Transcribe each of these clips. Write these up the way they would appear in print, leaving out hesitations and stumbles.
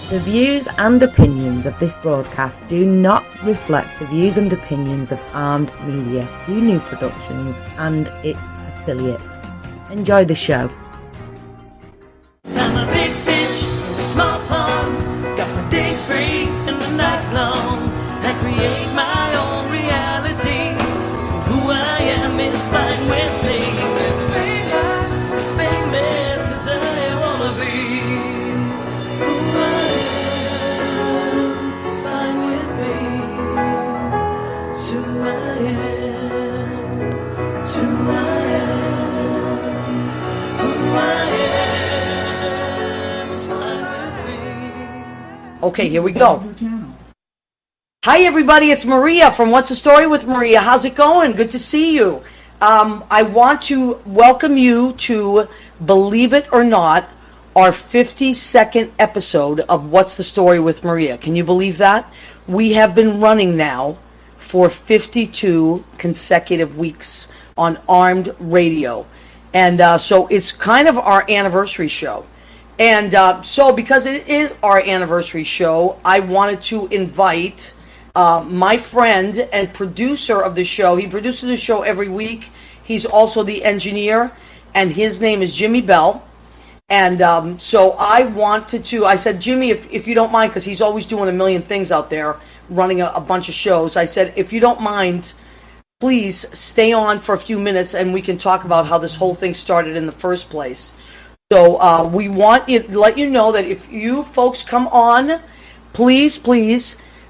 The views and opinions of this broadcast do not reflect the views and opinions of Armed Media, UNU Productions and its affiliates. Enjoy the show. I'm a big fish in a small pond. Got my days free and the nights long. I create my own reality. Who I am is fine with me. As famous as I wanna be. Who I am is fine with me. It's who I am. It's who I am. Who I am is fine with me. Okay, here we go. Hi, everybody. It's Maria from What's the Story with Maria. How's it going? Good to see you. I want to welcome you to, believe it or not, our 52nd episode of What's the Story with Maria. Can you believe that? We have been running now for 52 consecutive weeks on Armed Radio. And so it's kind of our anniversary show. And so because it is our anniversary show, I wanted to invite my friend and producer of the show. He produces the show every week. He's also the engineer, and his name is Jimmy Bell. And so I wanted to, I said, Jimmy, if you don't mind, because he's always doing a million things out there, running a bunch of shows. I said, if you don't mind, please stay on for a few minutes and we can talk about how this whole thing started in the first place. So we want to let you know that if you folks come on, please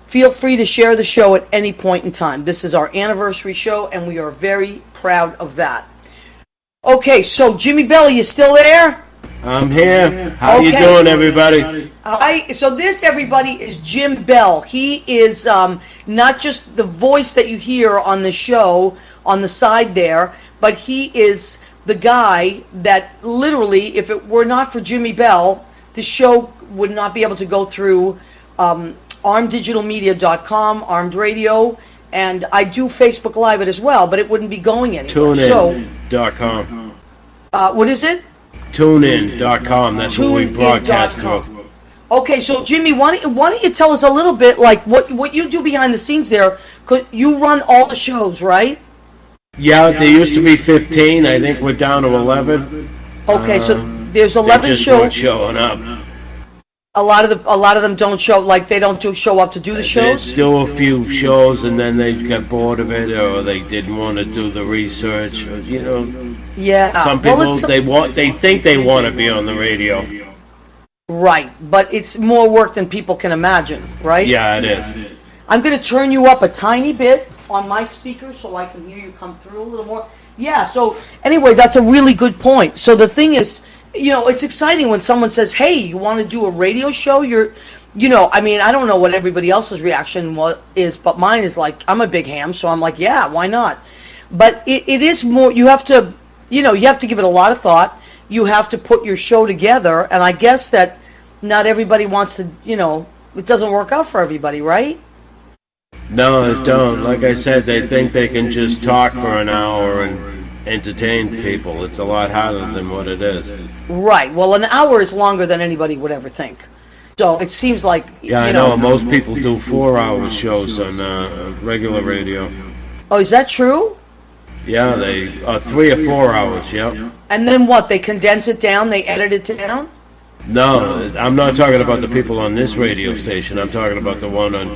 feel free to share the show at any point in time. This is our anniversary show, and we are very proud of that. Okay, so Jimmy Bell, you still there? I'm here. How you doing, everybody? So this, everybody, is Jim Bell. He is not just the voice that you hear on the show on the side there, but he is the guy that literally, if it were not for Jimmy Bell, the show would not be able to go through armeddigitalmedia.com, Armed Radio, and I do Facebook Live it as well, but it wouldn't be going anywhere. TuneIn.com. What is it? TuneIn.com. That's what we broadcast through. Okay, so Jimmy, why don't you tell us a little bit, like what you do behind the scenes there? 'Cause you run all the shows, right? Yeah, there used to be 15. I think we're down to 11. Okay, so there's 11 just shows. Not showing up. A lot of them don't show, like they don't show up to do the shows. They do a few shows and then they got bored of it, or they didn't want to do the research. Or, Yeah. Some people they think they want to be on the radio. Right, but it's more work than people can imagine, right? Yeah, it is. I'm going to turn you up a tiny bit on my speaker so I can hear you come through a little more. Yeah, so anyway, that's a really good point. So the thing is, it's exciting when someone says, hey, you want to do a radio show? I don't know what everybody else's reaction is, but mine is like, I'm a big ham, so I'm like, yeah, why not? But it is more, you have to give it a lot of thought. You have to put your show together, and I guess that not everybody wants to, it doesn't work out for everybody, right? No, it don't. Like I said, they think they can just talk for an hour and entertain people. It's a lot harder than what it is. Right. Well, an hour is longer than anybody would ever think. So it seems like... Yeah, I know. Most people do 4-hour shows on regular radio. Oh, is that true? Yeah, they 3 or 4 hours, yep. And then what? They condense it down? They edit it down? No, I'm not talking about the people on this radio station. I'm talking about the one on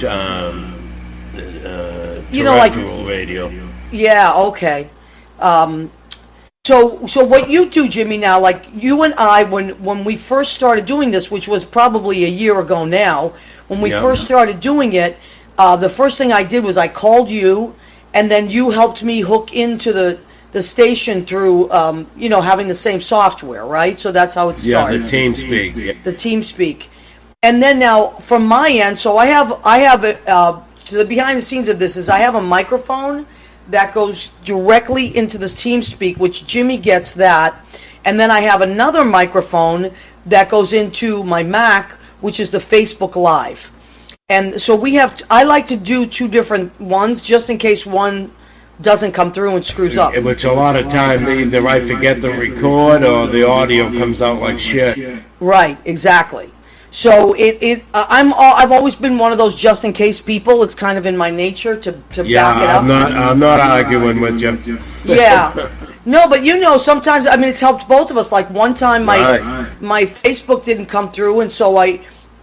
terrestrial radio. Yeah, okay. So what you do, Jimmy, now, like you and I, when we first started doing this, which was probably a year ago now, when we first started doing it, the first thing I did was I called you, and then you helped me hook into the station through, having the same software, right? So that's how it started. Yeah, the TeamSpeak. Yeah. The TeamSpeak. And then now, from my end, so I have to the behind the scenes of this is I have a microphone that goes directly into the TeamSpeak, which Jimmy gets that. And then I have another microphone that goes into my Mac, which is the Facebook Live. And so I like to do two different ones just in case one doesn't come through and screws up. Which a lot of time either I forget to record or the audio comes out like shit. Right, exactly. So I've always been one of those just in case people. It's kind of in my nature to Yeah, back it up. I'm not arguing with you. Yeah. No, but sometimes, I mean, it's helped both of us. Like one time Right. my Facebook didn't come through, and so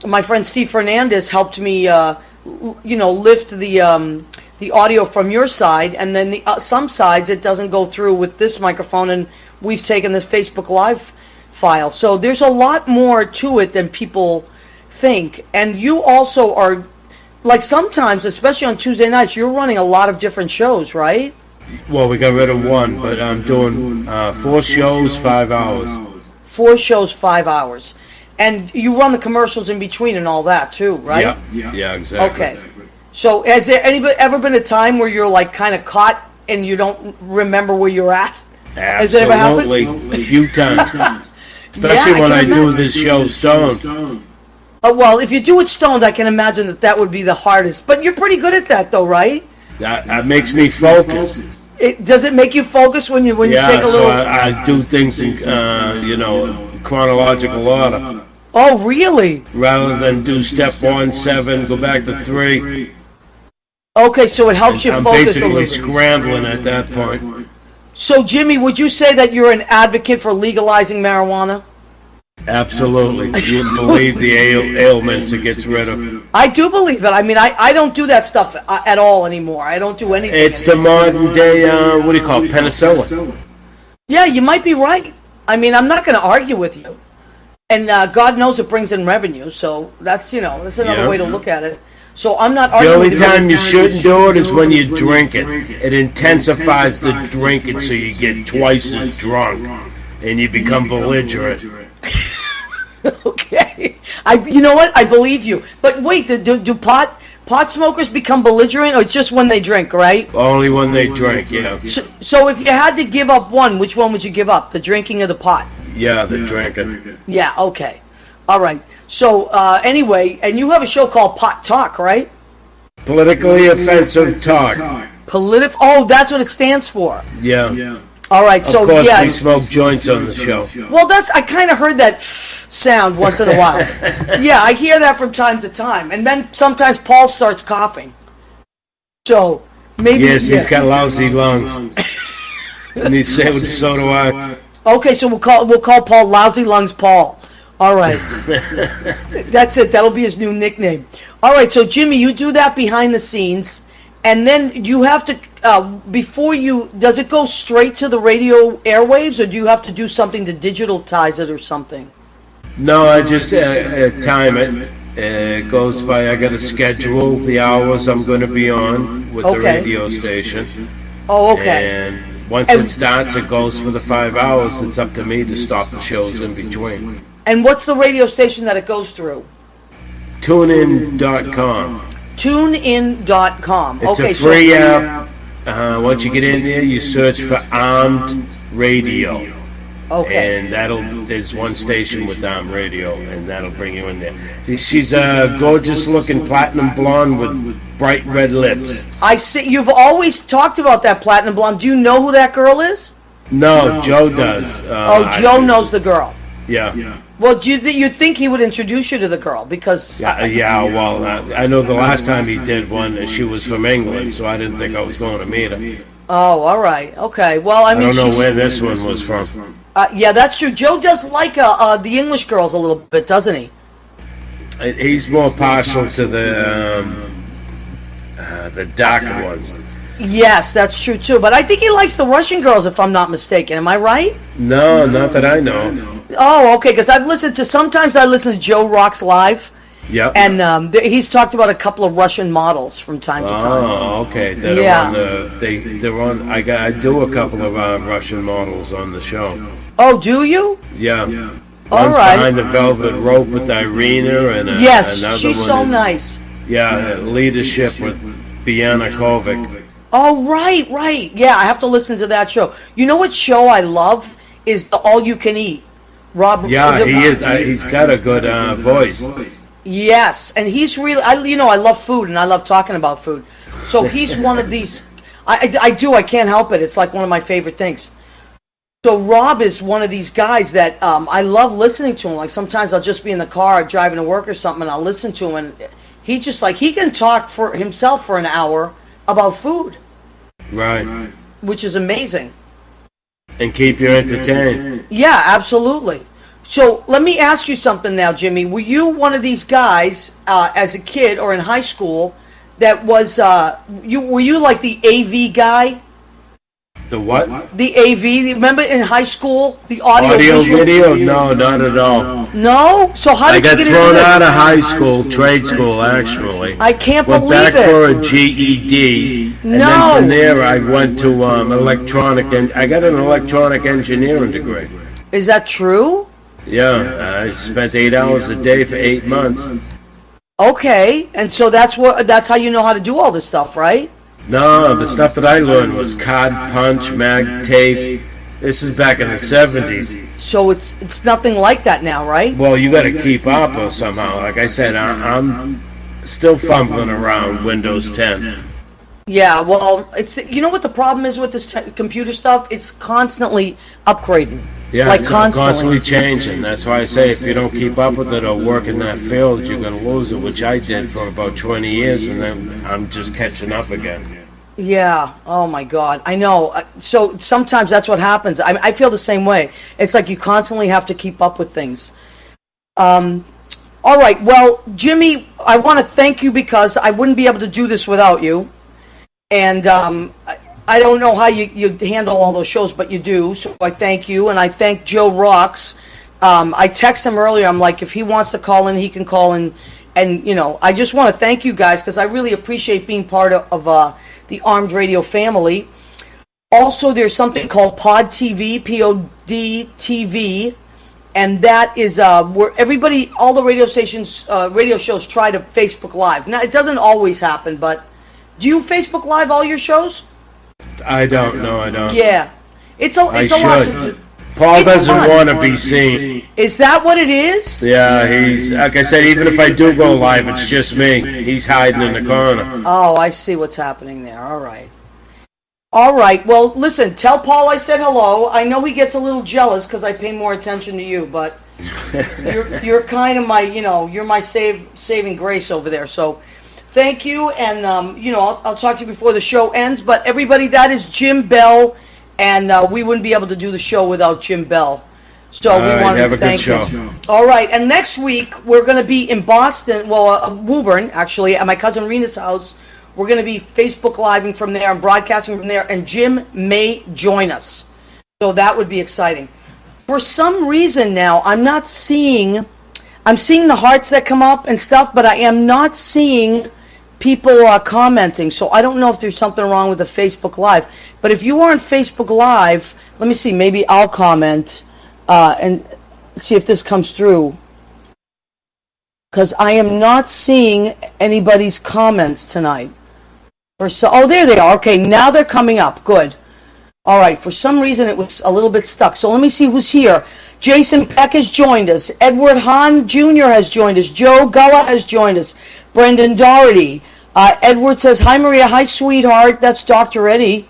my friend Steve Fernandez helped me, lift the audio from your side, and then some sides it doesn't go through with this microphone, and we've taken this Facebook Live file. So there's a lot more to it than people think. And you also are, like sometimes, especially on Tuesday nights, you're running a lot of different shows, right? Well, we got rid of one, but I'm doing 4 shows, 5 hours. 4 shows, 5 hours. And you run the commercials in between and all that too, right? Yeah, exactly. Okay. So has there ever been a time where you're like kind of caught and you don't remember where you're at? Has it ever happened? Absolutely, a few times. Especially Yeah, when I can do imagine. this show stoned. Well, if you do it stoned, I can imagine that would be the hardest. But you're pretty good at that though, right? That makes me focus. Does it make you focus when you take Yeah, a so little? I do things in chronological order. Oh, really? Rather than do step 1, 7, go back to 3. Okay, so it helps you I'm focus a basically little. scrambling at that point. So, Jimmy, would you say that you're an advocate for legalizing marijuana? Absolutely. You wouldn't believe the ailments it gets rid of. I do believe it. I mean, I don't do that stuff at all anymore. I don't do anything. It's the modern day, what do you call it, penicillin. Yeah, you might be right. I mean, I'm not going to argue with you. And God knows it brings in revenue, so that's another Yeah. way to look at it. So I'm not The arguing only with you. time you shouldn't do it is when you drink it. It intensifies the drinking so you get twice as drunk and you become belligerent. Okay. You know what? I believe you. But wait, do pot smokers become belligerent, or it's just when they drink, right? Only when they drink, yeah. So if you had to give up one, which one would you give up? The drinking or the pot? Yeah, the drinking. Yeah, okay. All right. So anyway, and you have a show called Pot Talk, right? Politically offensive talk. Oh, that's what it stands for. Yeah. All right. Of So course, yeah. we smoke joints on the show. Well, I kind of heard that sound once in a while. Yeah, I hear that from time to time, and then sometimes Paul starts coughing. So maybe. Yes, yeah. he's got lousy lungs. And so do I. Okay, so we'll call Paul Lousy Lungs Paul. All right. That's it. That'll be his new nickname. All right, so Jimmy, you do that behind the scenes, and then you have to does it go straight to the radio airwaves, or do you have to do something to digitalize it or something? No, I just time it. It goes by, I got to schedule the hours I'm going to be on with the Okay. radio station. Oh, okay. And once And- it starts, it goes for the 5 hours. It's up to me to stop the shows in between. And what's the radio station that it goes through? TuneIn.com. TuneIn.com. It's Okay, a free app. Once you get in there, you search for Armed Radio. Okay. And there's one station with Armed Radio, and that'll bring you in there. She's a gorgeous-looking platinum blonde with bright red lips. I see. You've always talked about that platinum blonde. Do you know who that girl is? No, Joe does. Joe knows the girl. Yeah. Well, do you think he would introduce you to the girl? Because Well, I know the last time he did one, she was from England, so I didn't think I was going to meet her. Oh, all right, okay. Well, I I mean, don't know she's- where this one was from. yeah, that's true. Joe does like the English girls a little bit, doesn't he? He's more partial to the darker ones. Yes, that's true too. But I think he likes the Russian girls, if I'm not mistaken. Am I right? No, not that I know. Oh, okay. Because sometimes I listen to Joe Rocks Live, Yep. and he's talked about a couple of Russian models from time to time. Oh, okay. That are Yeah. on they're on. I do a couple of Russian models on the show. Oh, do you? Yeah. All One's right. behind the velvet rope with Irina, and Yes, another she's one so is, nice. Yeah, leadership with Biana Kovic. Oh, right. Yeah, I have to listen to that show. You know what show I love is the All You Can Eat. Rob. Yeah, he is. He's got a good voice. Yes, and he's really. I love food and I love talking about food. So he's one of these. I do. I can't help it. It's like one of my favorite things. So Rob is one of these guys that I love listening to him. Like sometimes I'll just be in the car driving to work or something, and I'll listen to him, and he just like he can talk for himself for an hour about food, Right. which is amazing. And keep you entertained. Yeah, absolutely. So let me ask you something now, Jimmy. Were you one of these guys as a kid or in high school that was were you like the AV guy? The what? The AV. Remember in high school the audio visual? Video? No, not at all. No. So how I did you got get thrown into out this? of high school, trade school, actually. I can't Went believe back it. for a GED, and No. then from there I went to electronic, and I got an electronic engineering degree. Is that true? Yeah, I spent 8 hours a day for 8 months. Okay, and so that's how you know how to do all this stuff, right? No, the stuff that I learned was card punch, mag tape. This is back in the 70s. So it's nothing like that now, right? Well, you got to keep up or somehow. Like I said, I'm still fumbling around Windows 10. Yeah, well, it's you know what the problem is with this computer stuff? It's constantly upgrading. Yeah, like it's constantly. constantly changing. That's why I say if you don't keep up with it or work in that field, you're going to lose it, which I did for about 20 years, and then I'm just catching up again. Yeah. Oh my God. I know. So sometimes that's what happens. I feel the same way. It's like you constantly have to keep up with things. All right. Well, Jimmy, I want to thank you because I wouldn't be able to do this without you. And I don't know how you handle all those shows, but you do. So I thank you, and I thank Joe Rocks. I texted him earlier. I'm like, if he wants to call in, he can call in. And you know, I just want to thank you guys because I really appreciate being part of the Armed Radio family. Also, there's something called Pod TV, P-O-D TV, and that is where everybody, all the radio stations, radio shows try to Facebook Live. Now, it doesn't always happen, but do you Facebook Live all your shows? I don't. No, I don't. Yeah. It's a lot to do. Paul It's doesn't fun. want to be seen. Is that what it is? Yeah, he's, like I said, even if I do go live, it's just me. He's hiding in the corner. Oh, I see what's happening there. All right. All right. Well, listen, tell Paul I said hello. I know he gets a little jealous because I pay more attention to you, but you're kind of my, you're my saving grace over there. So thank you. And, I'll talk to you before the show ends. But everybody, that is Jim Bell. And we wouldn't be able to do the show without Jim Bell. So we want to thank him. All right. And next week, we're going to be in Boston, Woburn, actually, at my cousin Rena's house. We're going to be Facebook Living from there and broadcasting from there. And Jim may join us. So that would be exciting. For some reason now, I'm seeing the hearts that come up and stuff, but I am not seeing people are commenting, so I don't know if there's something wrong with the Facebook Live. But if you are on Facebook Live, let me see, maybe I'll comment and see if this comes through. Because I am not seeing anybody's comments tonight. Oh, there they are. Okay, now they're coming up. Good. All right, for some reason it was a little bit stuck. So let me see who's here. Jason Peck has joined us. Edward Hahn Jr. has joined us. Joe Gullah has joined us. Brendan Doherty. Edward says, hi, Maria. Hi, sweetheart. That's Dr. Eddie.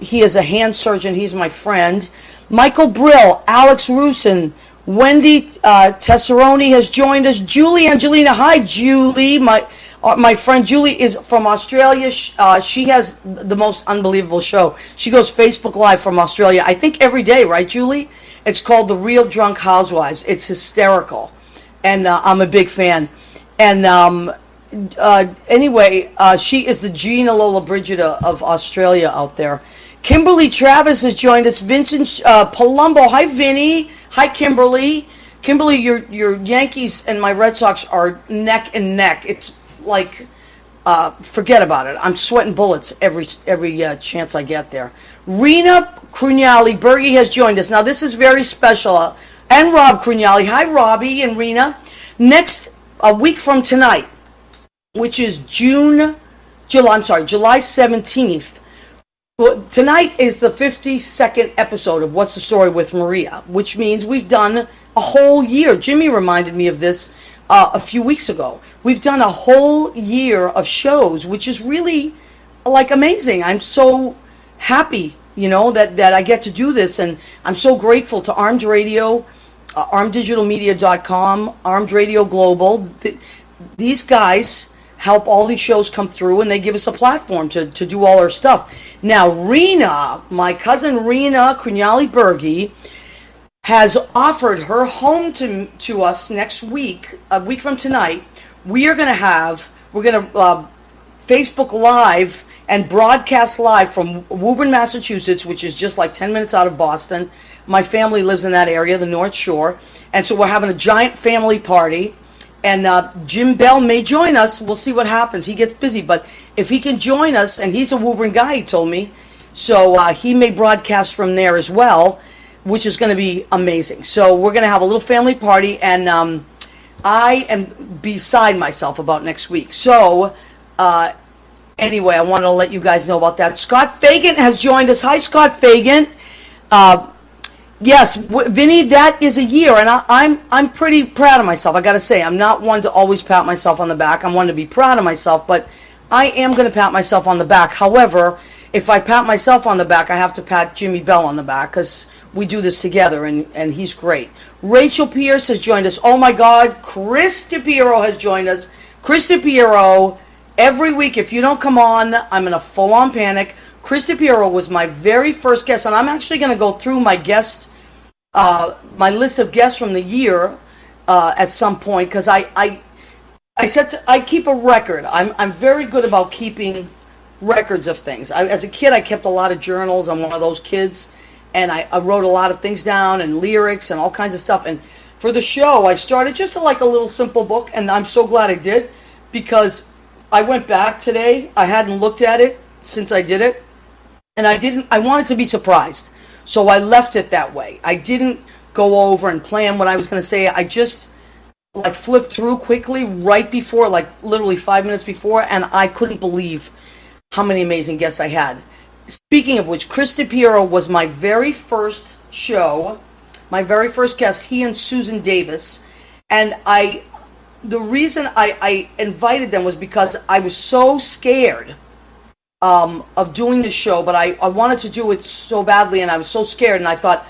He is a hand surgeon. He's my friend. Michael Brill. Alex Rusin. Wendy Tesseroni has joined us. Julie Angelina. Hi, Julie. My friend Julie is from Australia. She has the most unbelievable show. She goes Facebook Live from Australia, I think every day, right, Julie? It's called The Real Drunk Housewives. It's hysterical. And I'm a big fan. And anyway, she is the Gina Lola Brigida of Australia out there. Kimberly Travis has joined us. Vincent Palumbo. Hi, Vinny. Hi, Kimberly. Kimberly, your Yankees and my Red Sox are neck and neck. It's like, forget about it. I'm sweating bullets every chance I get there. Rena Crugnali. Bergie has joined us. Now, this is very special. And Rob Crugnali. Hi, Robbie and Rena. Next, a week from tonight, which is July 17th. Well, tonight is the 52nd episode of What's the Story with Maria, which means we've done a whole year. Jimmy reminded me of this a few weeks ago. We've done a whole year of shows, which is really, like, amazing. I'm so happy that I get to do this, and I'm so grateful to Armed Radio, armeddigitalmedia.com, Armed Radio Global. These guys help all these shows come through, and they give us a platform to do all our stuff. Now, Rena, my cousin Rena Cugnali-Bergi, has offered her home to us next week, a week from tonight. We're going to Facebook Live and broadcast live from Woburn, Massachusetts, which is just like 10 minutes out of Boston. My family lives in that area, the North Shore. And so we're having a giant family party. And Jim Bell may join us. We'll see what happens. He gets busy. But if he can join us, and he's a Woburn guy, he told me, so he may broadcast from there as well, which is going to be amazing. So we're going to have a little family party, and I am beside myself about next week. So anyway, I wanted to let you guys know about that. Scott Fagan has joined us. Hi, Scott Fagan. Yes, Vinny, that is a year, and I'm pretty proud of myself. I got to say, I'm not one to always pat myself on the back. I'm one to be proud of myself, but I am going to pat myself on the back. However, if I pat myself on the back, I have to pat Jimmy Bell on the back, because we do this together, and he's great. Rachel Pierce has joined us. Oh, my God, Chris DiPiero has joined us. Chris DiPiero, every week, if you don't come on, I'm in a full-on panic. Chris DiPiero was my very first guest, and I'm actually going to go through my my list of guests from the year at some point, because I keep a record. I'm very good about keeping records of things. As a kid, I kept a lot of journals. I'm one of those kids, and I wrote a lot of things down, and lyrics and all kinds of stuff. And for the show, I started just like a little simple book, and I'm so glad I did, because I went back today. I hadn't looked at it since I did it, and I wanted to be surprised. So I left it that way. I didn't go over and plan what I was going to say. I just flipped through quickly right before, literally 5 minutes before, and I couldn't believe how many amazing guests I had. Speaking of which, Chris DiPiero was my very first show, my very first guest, he and Susan Davis. And the reason I invited them was because I was so scared of doing the show, but I wanted to do it so badly, and I was so scared, and I thought,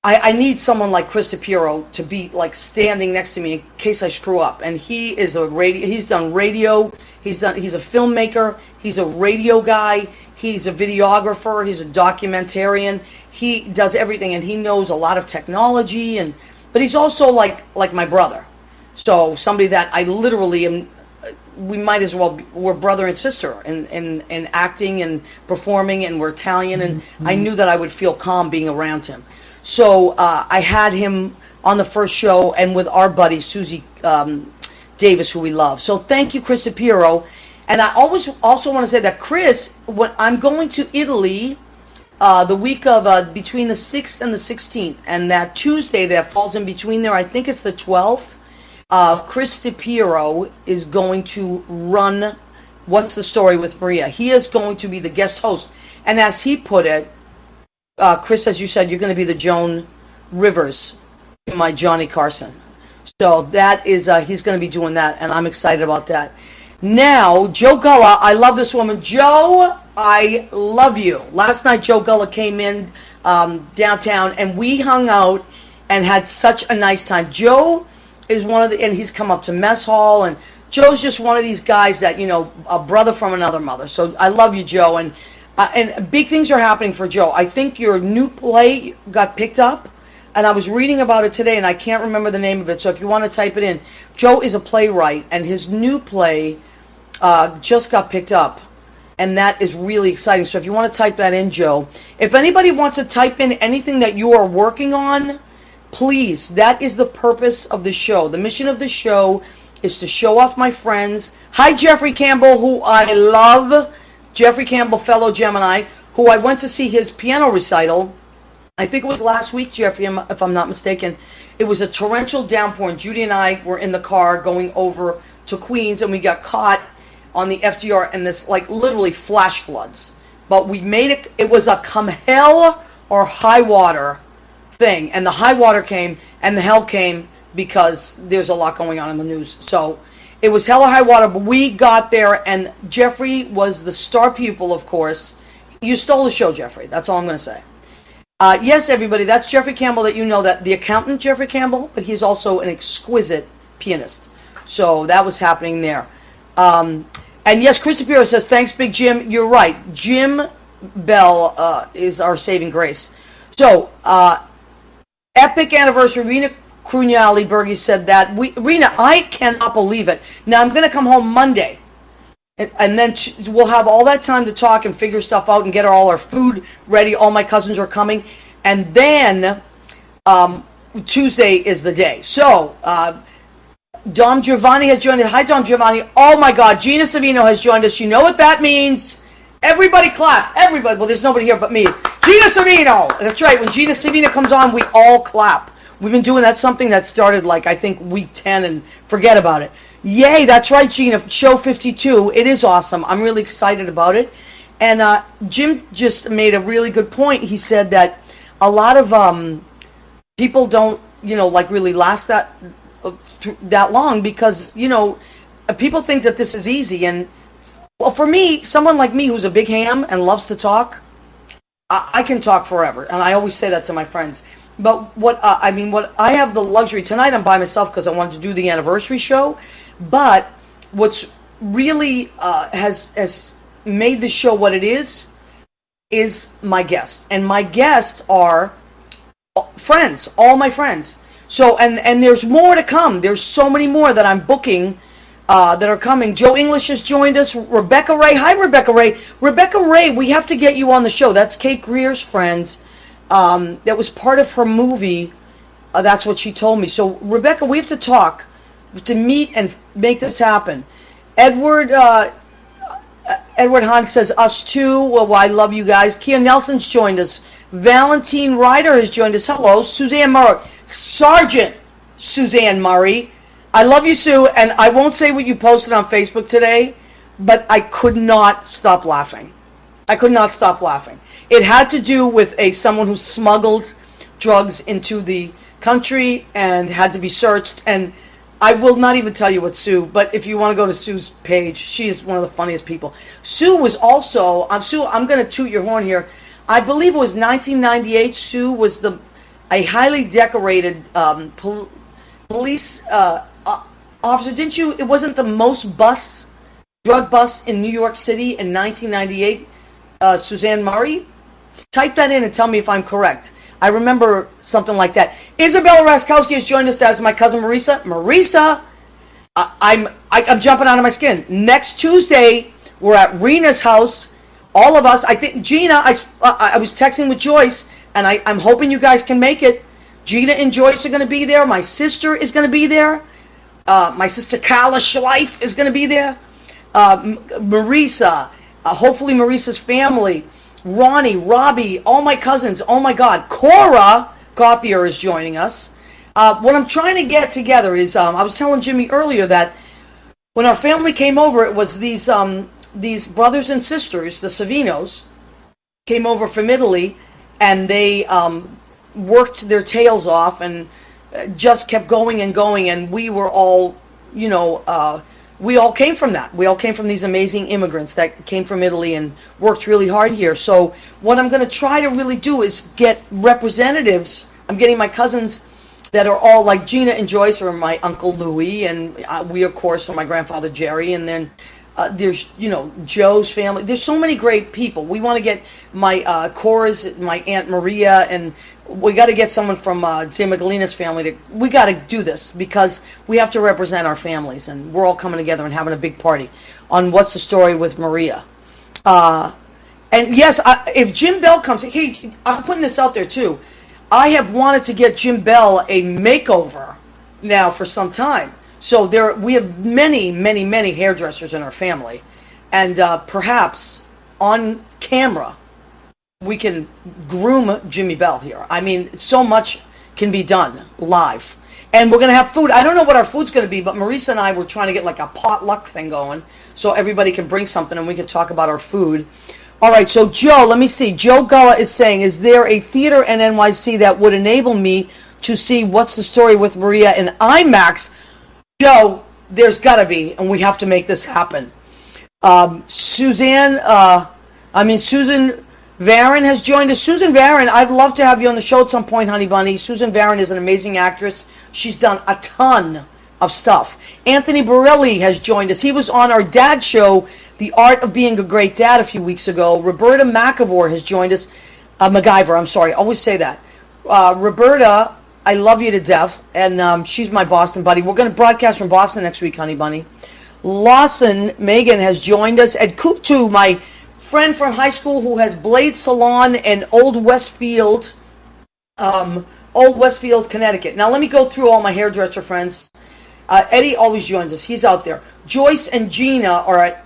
I need someone like Chris DiPiero to be standing next to me in case I screw up. And he is he's done radio, he's a filmmaker, he's a radio guy, he's a videographer, he's a documentarian, he does everything, and he knows a lot of technology, but he's also like my brother. So somebody that I literally am, we might as well we're brother and sister in acting and performing, and we're Italian, and I knew that I would feel calm being around him. So I had him on the first show, and with our buddy Susie Davis, who we love. So thank you, Chris DiPiero. And I also want to say that Chris, when I'm going to Italy the week of between the 6th and the 16th, and that Tuesday that falls in between there, I think it's the 12th, Chris DiPiero is going to run What's the Story with Maria. He is going to be the guest host. And as he put it, Chris, as you said, you're going to be the Joan Rivers to my Johnny Carson. So that is, he's going to be doing that, and I'm excited about that. Now, Joe Gulla, I love this woman. Joe, I love you. Last night, Joe Gulla came in downtown, and we hung out and had such a nice time. Joe is and he's come up to mess hall, and Joe's just one of these guys that, a brother from another mother. So I love you, Joe, and big things are happening for Joe. I think your new play got picked up, and I was reading about it today, and I can't remember the name of it, so if you want to type it in. Joe is a playwright, and his new play just got picked up, and that is really exciting. So if you want to type that in, Joe. If anybody wants to type in anything that you are working on, please, that is the purpose of the show. The mission of the show is to show off my friends. Hi, Jeffrey Campbell, who I love. Jeffrey Campbell, fellow Gemini, who I went to see his piano recital. I think it was last week, Jeffrey, if I'm not mistaken. It was a torrential downpour, and Judy and I were in the car going over to Queens, and we got caught on the FDR in this, literally flash floods. But we made it. It was a come hell or high water thing, and the high water came, and the hell came because there's a lot going on in the news. So it was hell or high water, but we got there, and Jeffrey was the star pupil, of course. You stole the show, Jeffrey. That's all I'm going to say. Yes, everybody, that's Jeffrey Campbell, that you know, that the accountant Jeffrey Campbell, but he's also an exquisite pianist. So that was happening there. And yes, Chris Shapiro says, thanks, Big Jim. You're right. Jim Bell is our saving grace. So, epic anniversary. Rena Crugnali Berge said that. Rena, I cannot believe it. Now, I'm going to come home Monday. And then we'll have all that time to talk and figure stuff out and get all our food ready. All my cousins are coming. And then Tuesday is the day. So, Dom Giovanni has joined us. Hi, Dom Giovanni. Oh, my God. Gina Savino has joined us. You know what that means? Everybody clap. Everybody. Well, there's nobody here but me. Gina Savino. That's right. When Gina Savino comes on, we all clap. We've been doing that, something that started, like, I think, week 10, and forget about it. Yay, that's right, Gina. Show 52. It is awesome. I'm really excited about it. And Jim just made a really good point. He said that a lot of people don't, like, really last that long because, people think that this is easy. And, well, for me, someone like me who's a big ham and loves to talk, I can talk forever. And I always say that to my friends. But what I have the luxury tonight, I'm by myself because I wanted to do the anniversary show. But what's really has made the show what it is my guests. And my guests are friends, all my friends. So, and there's more to come. There's so many more that I'm booking that are coming. Joe English has joined us. Rebecca Ray. Hi, Rebecca Ray. Rebecca Ray, we have to get you on the show. That's Kate Greer's friend. That was part of her movie. That's what she told me. So, Rebecca, we have to talk. We have to meet and make this happen. Edward Hahn says, us too. Well, I love you guys. Kia Nelson's joined us. Valentine Ryder has joined us. Hello. Suzanne Murray. Sergeant Suzanne Murray. I love you, Sue. And I won't say what you posted on Facebook today, but I could not stop laughing. I could not stop laughing. It had to do with someone who smuggled drugs into the country and had to be searched. And I will not even tell you what Sue, but if you want to go to Sue's page, she is one of the funniest people. Sue was also, Sue, I'm going to toot your horn here. I believe it was 1998. Sue was a highly decorated police officer. Didn't you? It wasn't the most drug bust in New York City in 1998. Suzanne Murray? Type that in and tell me if I'm correct. I remember something like that. Isabella Raskowski has joined us as my cousin Marisa. Marisa, I'm jumping out of my skin. Next Tuesday, we're at Rena's house. All of us. I think Gina. I was texting with Joyce, and I'm hoping you guys can make it. Gina and Joyce are going to be there. My sister is going to be there. My sister Carla Schleif is going to be there. Marisa. Hopefully Marisa's family, Ronnie, Robbie, all my cousins. Oh my God, Cora Gauthier is joining us. What I'm trying to get together is, I was telling Jimmy earlier that when our family came over, it was these brothers and sisters, the Savinos, came over from Italy, and they worked their tails off and just kept going and going, and we were all, we all came from that. We all came from these amazing immigrants that came from Italy and worked really hard here. So what I'm going to try to really do is get representatives. I'm getting my cousins that are all like Gina and Joyce, or my Uncle Louie, and we, of course, are my grandfather Jerry, and then there's, Joe's family. There's so many great people. We want to get my Cora's, my Aunt Maria, and we got to get someone from Sam Magalina's family. We got to do this because we have to represent our families, and we're all coming together and having a big party on What's the Story with Maria. And yes, if Jim Bell comes, hey, I'm putting this out there too. I have wanted to get Jim Bell a makeover now for some time. So we have many, many, many hairdressers in our family, and perhaps on camera we can groom Jimmy Bell here. I mean, so much can be done live, and we're gonna have food. I don't know what our food's gonna be, but Marisa and I were trying to get like a potluck thing going, so everybody can bring something and we can talk about our food. All right, so Joe, let me see. Joe Gullah is saying, is there a theater in NYC that would enable me to see What's the Story with Maria in IMAX? Joe, there's got to be, and we have to make this happen. Susan Varen has joined us. Susan Varen, I'd love to have you on the show at some point, honey bunny. Susan Varen is an amazing actress. She's done a ton of stuff. Anthony Borelli has joined us. He was on our dad show, The Art of Being a Great Dad, a few weeks ago. Roberta McIvor has joined us. MacGyver, I'm sorry. I always say that. Roberta, I love you to death, and she's my Boston buddy. We're going to broadcast from Boston next week, honey bunny. Lawson Megan has joined us. Ed Kuptu, my friend from high school who has Blade Salon in Old Westfield, Connecticut. Now let me go through all my hairdresser friends. Eddie always joins us. He's out there. Joyce and Gina are at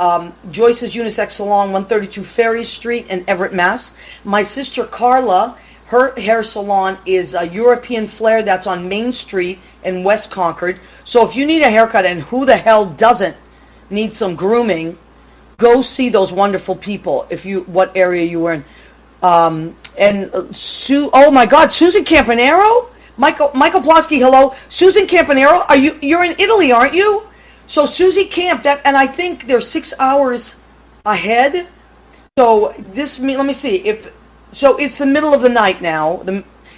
Joyce's Unisex Salon, 132 Ferry Street in Everett, Mass. My sister Carla, her hair salon is European Flair. That's on Main Street in West Concord. So if you need a haircut, and who the hell doesn't need some grooming, go see those wonderful people. What area you were in. Oh my God, Susan Campanero? Michael Plosky, hello. Susan Campanero, you're in Italy, aren't you? So Susie Camp, and I think they're 6 hours ahead. So let me see. So it's the middle of the night now.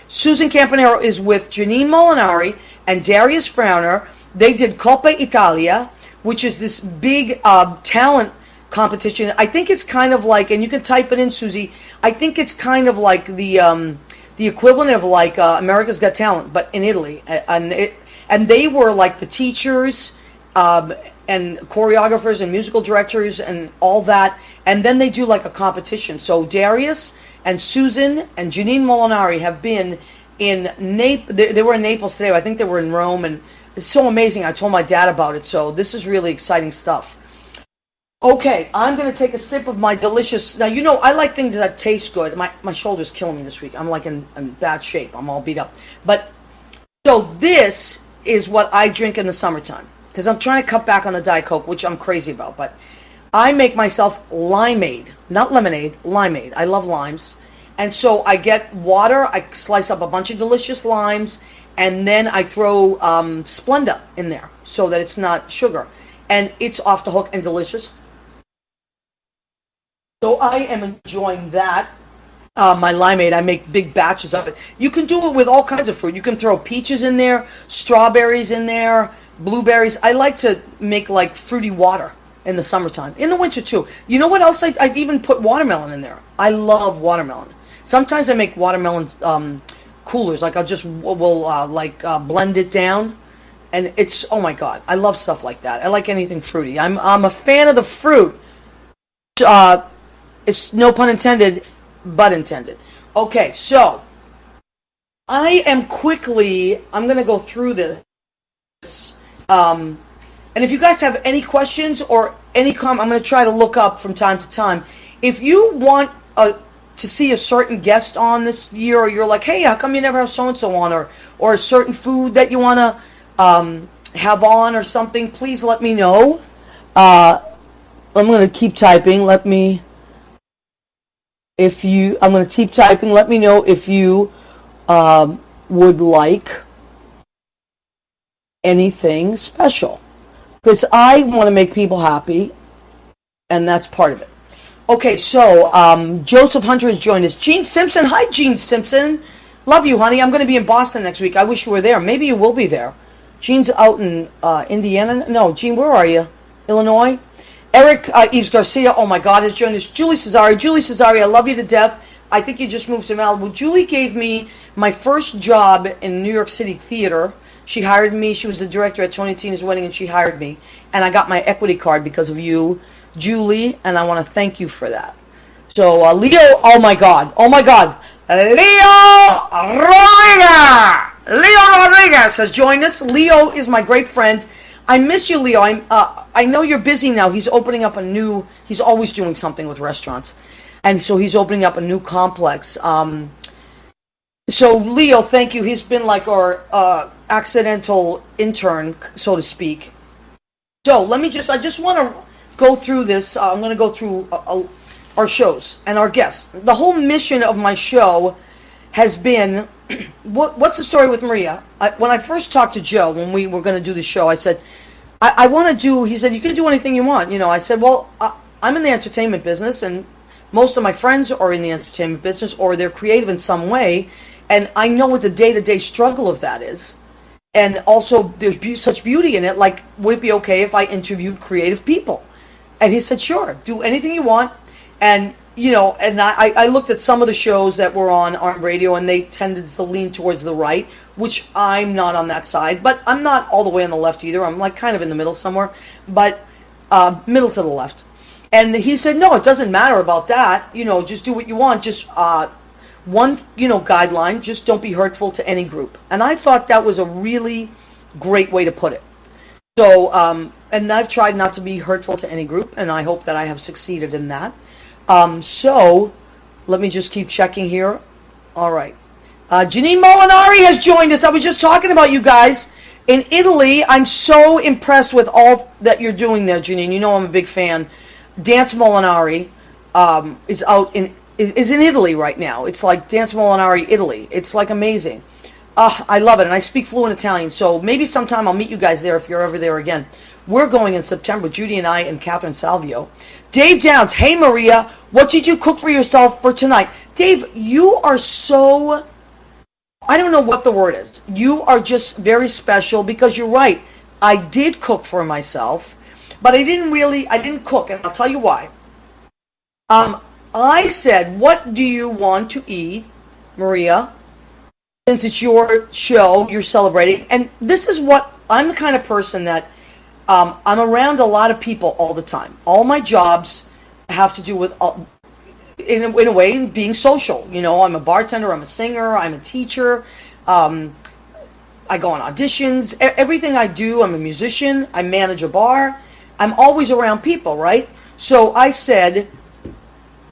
Susan Campanero is with Janine Molinari and Darius Frowner. They did Coppa Italia, which is this big talent competition. I think it's kind of like, and you can type it in, Susie, I think it's kind of like the equivalent of like America's Got Talent, but in Italy. And they were like the teachers and choreographers and musical directors and all that. And then they do like a competition. So Darius and Susan and Janine Molinari have been in Naples. They were in Naples today. I think they were in Rome. And it's so amazing. I told my dad about it. So this is really exciting stuff. Okay, I'm going to take a sip of my delicious... Now, I like things that taste good. My shoulder's killing me this week. I'm like in bad shape. I'm all beat up. So this is what I drink in the summertime. Because I'm trying to cut back on the Diet Coke, which I'm crazy about. But I make myself limeade. Not lemonade, limeade. I love limes. And so I get water. I slice up a bunch of delicious limes. And then I throw Splenda in there so that it's not sugar. And it's off the hook and delicious. So I am enjoying that. My limeade, I make big batches of it. You can do it with all kinds of fruit. You can throw peaches in there, strawberries in there, blueberries. I like to make like fruity water in the summertime. In the winter too. You know what else? I even put watermelon in there. I love watermelon. Sometimes I make watermelon coolers. Like I'll just blend it down. And it's, oh my God, I love stuff like that. I like anything fruity. I'm a fan of the fruit. It's no pun intended, but intended. Okay, so I'm going to go through this. And if you guys have any questions or any comment, I'm going to try to look up from time to time. If you want to see a certain guest on this year, or you're like, hey, how come you never have so-and-so on, or a certain food that you want to have on or something, please let me know. I'm going to keep typing. I'm going to keep typing. Let me know if you would like anything special. Because I want to make people happy, and that's part of it. Okay, so Joseph Hunter has joined us. Gene Simpson. Hi, Gene Simpson. Love you, honey. I'm going to be in Boston next week. I wish you were there. Maybe you will be there. Gene's out in Indiana. No, Gene, where are you? Illinois? Eric Eves Garcia, oh my God, has joined us. Julie Cesari, I love you to death. I think you just moved to Malibu. Julie gave me my first job in New York City theater. She hired me. She was the director at Tony Tina's wedding, and she hired me. And I got my equity card because of you, Julie, and I want to thank you for that. So, Leo, oh my God. Leo Rodriguez has joined us. Leo is my great friend. I miss you, Leo. I know you're busy now. He's opening up he's always doing something with restaurants. And so he's opening up a new complex. So Leo, thank you. He's been like our accidental intern, so to speak. So I just want to go through this. I'm going to go through our shows and our guests. The whole mission of my show has been, what's the story with Maria? When I first talked to Joe, when we were going to do the show, I said, I want to do, he said, you can do anything you want. I said, well, I'm in the entertainment business, and most of my friends are in the entertainment business or they're creative in some way, and I know what the day-to-day struggle of that is. And also, there's such beauty in it. Like, would it be okay if I interviewed creative people? And he said, sure, do anything you want. And, you know, and I looked at some of the shows that were on radio, and they tended to lean towards the right, which I'm not on that side. But I'm not all the way on the left either. I'm like kind of in the middle somewhere, but middle to the left. And he said, no, it doesn't matter about that. You know, just do what you want. Just one, you know, guideline, just don't be hurtful to any group. And I thought that was a really great way to put it. So, and I've tried not to be hurtful to any group, and I hope that I have succeeded in that. So, let me just keep checking here. All right. Janine Molinari has joined us. I was just talking about you guys. In Italy, I'm so impressed with all that you're doing there, Janine. You know I'm a big fan. Dance Molinari is out is in Italy right now. It's like Dance Molinari Italy. It's like amazing. I love it, and I speak fluent Italian, so maybe sometime I'll meet you guys there if you're ever there again. We're going in September, Judy and I and Catherine Salvio. Dave Downs, hey Maria, what did you cook for yourself for tonight? Dave, you are so, I don't know what the word is. You are just very special because you're right. I did cook for myself, but I didn't cook, and I'll tell you why. I said, what do you want to eat, Maria? Since it's your show, you're celebrating. And this is what, I'm the kind of person that I'm around a lot of people all the time. All my jobs have to do with, in a way, being social. You know, I'm a bartender, I'm a singer, I'm a teacher. I go on auditions. Everything I do, I'm a musician, I manage a bar. I'm always around people, right? So I said,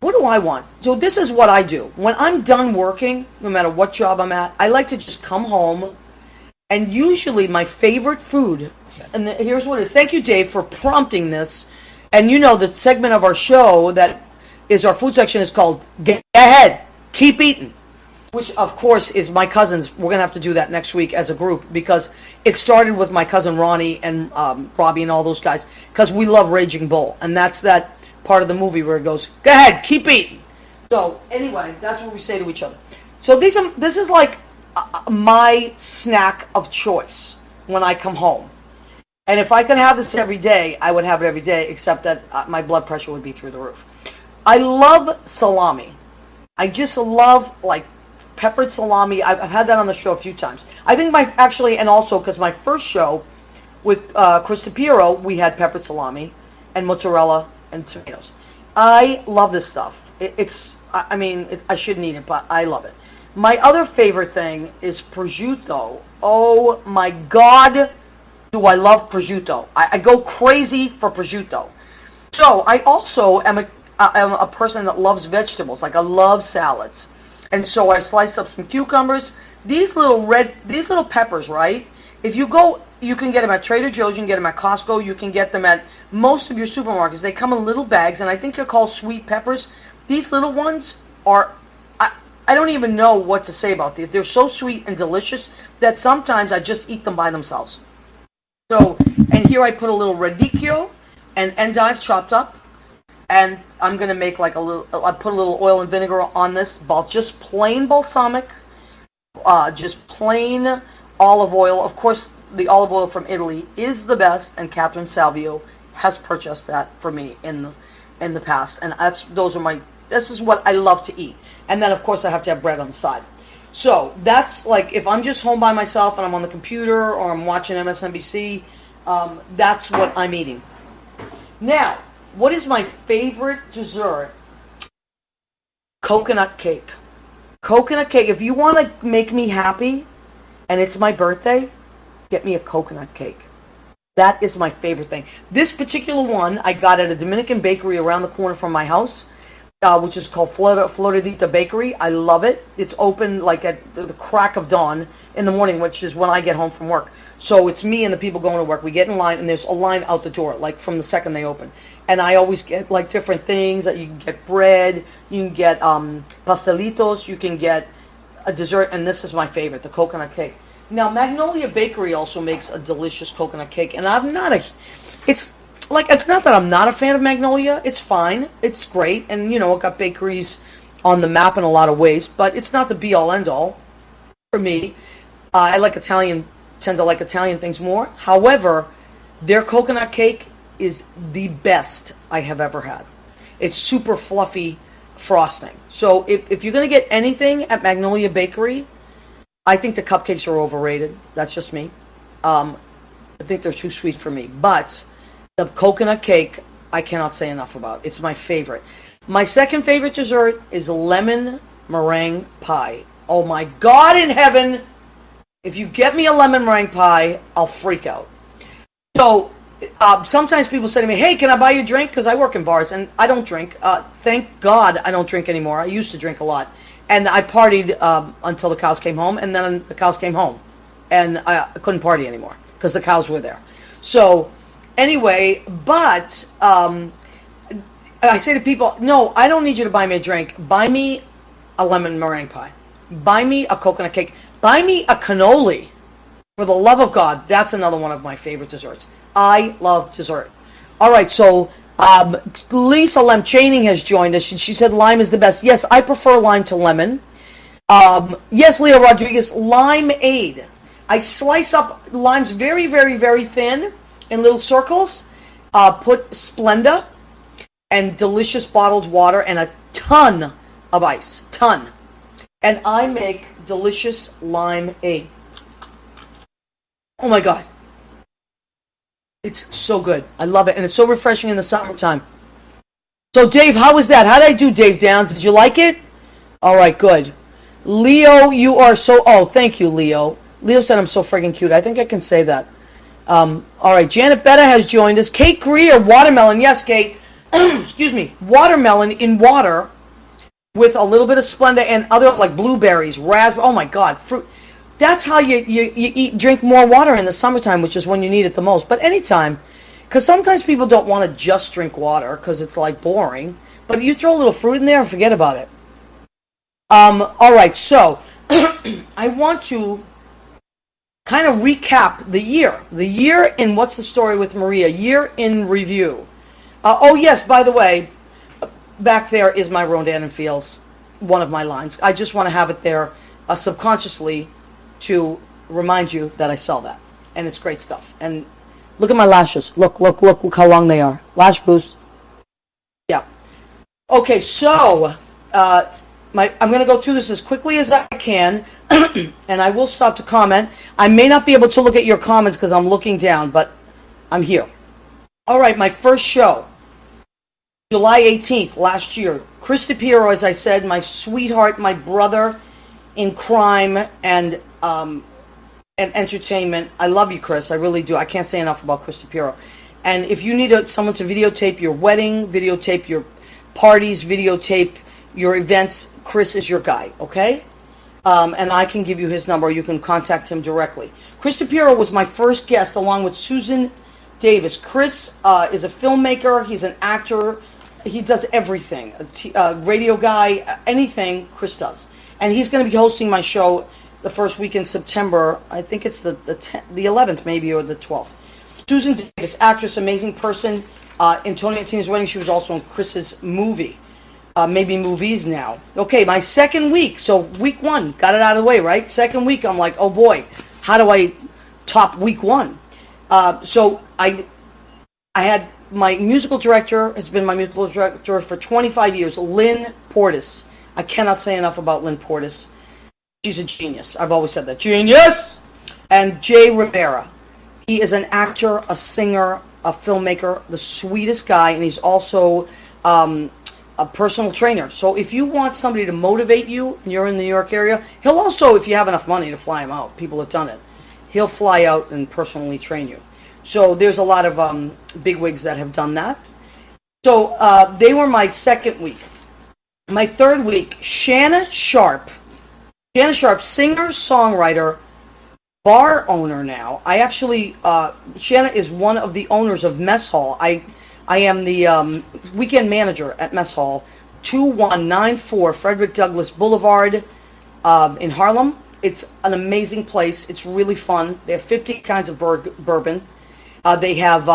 what do I want? So this is what I do. When I'm done working, no matter what job I'm at, I like to just come home. And usually my favorite food, and here's what it is. Thank you, Dave, for prompting this. And you know, the segment of our show that is our food section is called Get Ahead, Keep Eating. Which, of course, is my cousin's. We're going to have to do that next week as a group because it started with my cousin Ronnie and Robbie and all those guys because we love Raging Bull. And that's that part of the movie where it goes, go ahead, keep eating. So anyway, that's what we say to each other. So this is like my snack of choice when I come home. And if I could have this every day, I would have it every day, except that my blood pressure would be through the roof. I love salami. I just love like peppered salami. I've had that on the show a few times. I think and also because my first show with Chris DiPiero, we had peppered salami and mozzarella and tomatoes. I love this stuff. I shouldn't eat it, but I love it. My other favorite thing is prosciutto. Oh my God, do I love prosciutto. I go crazy for prosciutto. So I also am a person that loves vegetables. Like I love salads. And so I slice up some cucumbers. These little peppers, right? If you go, you can get them at Trader Joe's, you can get them at Costco, you can get them at most of your supermarkets. They come in little bags, and I think they're called sweet peppers. These little ones are, I don't even know what to say about these. They're so sweet and delicious that sometimes I just eat them by themselves. So, and here I put a little radicchio and endive chopped up. And I'm going to make like I put a little oil and vinegar on this, just plain balsamic, just plain olive oil. Of course, the olive oil from Italy is the best, and Catherine Salvio has purchased that for me in the past. And this is what I love to eat. And then, of course, I have to have bread on the side. So that's like if I'm just home by myself and I'm on the computer or I'm watching MSNBC, that's what I'm eating. Now, what is my favorite dessert? Coconut cake. Coconut cake. If you want to make me happy and it's my birthday, get me a coconut cake. That is my favorite thing. This particular one I got at a Dominican bakery around the corner from my house, which is called Floridita Bakery. I love it. It's open like at the crack of dawn in the morning, which is when I get home from work. So it's me and the people going to work. We get in line, and there's a line out the door, like from the second they open. And I always get like different things. That you can get bread, you can get pastelitos, you can get a dessert, and this is my favorite, the coconut cake. Now, Magnolia Bakery also makes a delicious coconut cake, and like, it's not that I'm not a fan of Magnolia. It's fine. It's great. And, it got bakeries on the map in a lot of ways, but it's not the be-all, end-all for me. I tend to like Italian things more. However, their coconut cake is the best I have ever had. It's super fluffy frosting. So if you're going to get anything at Magnolia Bakery, I think the cupcakes are overrated. That's just me. I think they're too sweet for me. But the coconut cake, I cannot say enough about. It's my favorite. My second favorite dessert is lemon meringue pie. Oh my God in heaven! If you get me a lemon meringue pie, I'll freak out. So sometimes people say to me, hey, can I buy you a drink? Because I work in bars and I don't drink. Thank God I don't drink anymore. I used to drink a lot. And I partied until the cows came home, and then the cows came home. And I couldn't party anymore because the cows were there. So anyway, but I say to people, no, I don't need you to buy me a drink. Buy me a lemon meringue pie. Buy me a coconut cake. Buy me a cannoli. For the love of God, that's another one of my favorite desserts. I love dessert. All right, so Lisa Lemchaning has joined us, and she said lime is the best. Yes, I prefer lime to lemon. Yes, Leo Rodriguez, limeade. I slice up limes very, very, very thin in little circles. Put Splenda and delicious bottled water and a ton of ice. Ton. And I make delicious limeade. Oh my God. It's so good. I love it. And it's so refreshing in the summertime. So Dave, how was that? How did I do, Dave Downs? Did you like it? All right, good. Leo, you are so... Oh, thank you, Leo. Leo said I'm so friggin' cute. I think I can say that. All right, Janet Betta has joined us. Kate Greer, watermelon. Yes, Kate. Excuse me. Watermelon in water with a little bit of Splenda and other, like blueberries, raspberry. Oh, my God. Fruit. That's how you drink more water in the summertime, which is when you need it the most. But anytime, because sometimes people don't want to just drink water because it's like boring. But you throw a little fruit in there and forget about it. All right, so I want to kind of recap the year. The year in What's the Story with Maria, year in review. Oh, yes, by the way, back there is my Rodan and Fields, one of my lines. I just want to have it there subconsciously to remind you that I sell that. And it's great stuff. And look at my lashes. Look how long they are. Lash boost. Yeah. Okay, so I'm going to go through this as quickly as I can, and I will stop to comment. I may not be able to look at your comments because I'm looking down, but I'm here. All right, my first show, July 18th, last year. Chris DiPiero, as I said, my sweetheart, my brother in crime and entertainment. I love you, Chris. I really do. I can't say enough about Chris DiPiero. And if you need someone to videotape your wedding, videotape your parties, videotape your events, Chris is your guy, okay? And I can give you his number. You can contact him directly. Chris DiPiero was my first guest along with Susan Davis. Chris is a filmmaker. He's an actor. He does everything. A radio guy, anything Chris does. And he's going to be hosting my show the first week in September. I think it's the 11th maybe, or the 12th. Susan Davis, actress, amazing person. In Tony and Tina's wedding, she was also in Chris's movie. Maybe movies now. Okay, my second week. So week one, got it out of the way, right? Second week, I'm like, oh boy, how do I top week one? So I had my musical director, has been my musical director for 25 years, Lynn Portis. I cannot say enough about Lynn Portis. She's a genius. I've always said that. Genius! And Jay Rivera. He is an actor, a singer, a filmmaker, the sweetest guy, and he's also a personal trainer. So if you want somebody to motivate you and you're in the New York area, he'll also, if you have enough money to fly him out, people have done it, he'll fly out and personally train you. So there's a lot of bigwigs that have done that. So they were my second week. My third week, Shanna Sharp. Shanna Sharp, singer, songwriter, bar owner now. I actually, Shanna is one of the owners of Mess Hall. I am the weekend manager at Mess Hall, 2194 Frederick Douglass Boulevard in Harlem. It's an amazing place. It's really fun. They have 50 kinds of bourbon. They have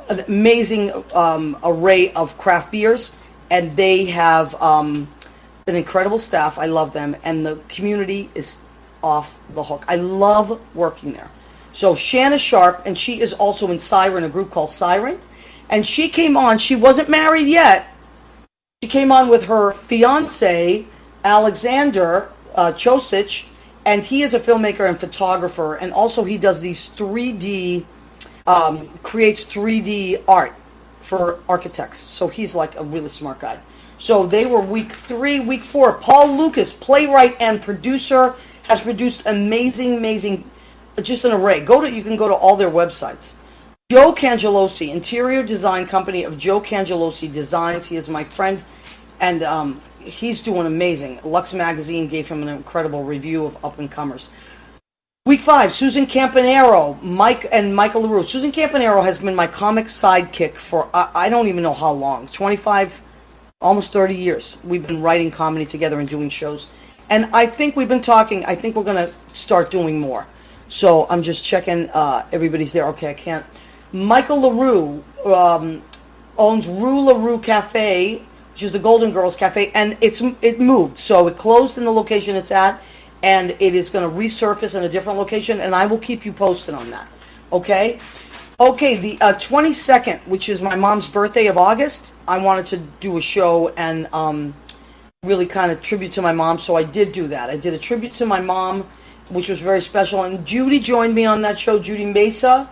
an amazing array of craft beers, and they have an incredible staff. I love them, and the community is off the hook. I love working there. So Shanna Sharp, and she is also in Siren, a group called Siren, and she came on. She wasn't married yet. She came on with her fiance, Alexander Chosich, and he is a filmmaker and photographer, and also he does these 3D, creates 3D art for architects. So he's like a really smart guy. So they were week 3. Week 4, Paul Lucas, playwright and producer, has produced amazing, just an array. You can go to all their websites. Joe Cangelosi, interior design company of Joe Cangelosi Designs. He is my friend, and he's doing amazing. Lux Magazine gave him an incredible review of up-and-comers. Week 5, Susan Campanero, Michael LaRue. Susan Campanero has been my comic sidekick for, I don't even know how long, 25, almost 30 years. We've been writing comedy together and doing shows. And I think we've been talking, I think we're going to start doing more. So I'm just checking, everybody's there. Okay, I can't. Michael LaRue owns Rue LaRue Cafe, which is the Golden Girls Cafe, and it moved. So it closed in the location it's at, and it is going to resurface in a different location, and I will keep you posted on that. Okay? Okay, the 22nd, which is my mom's birthday of August, I wanted to do a show and really kind of tribute to my mom, so I did do that. I did a tribute to my mom, which was very special, and Judy joined me on that show, Judy Mesa.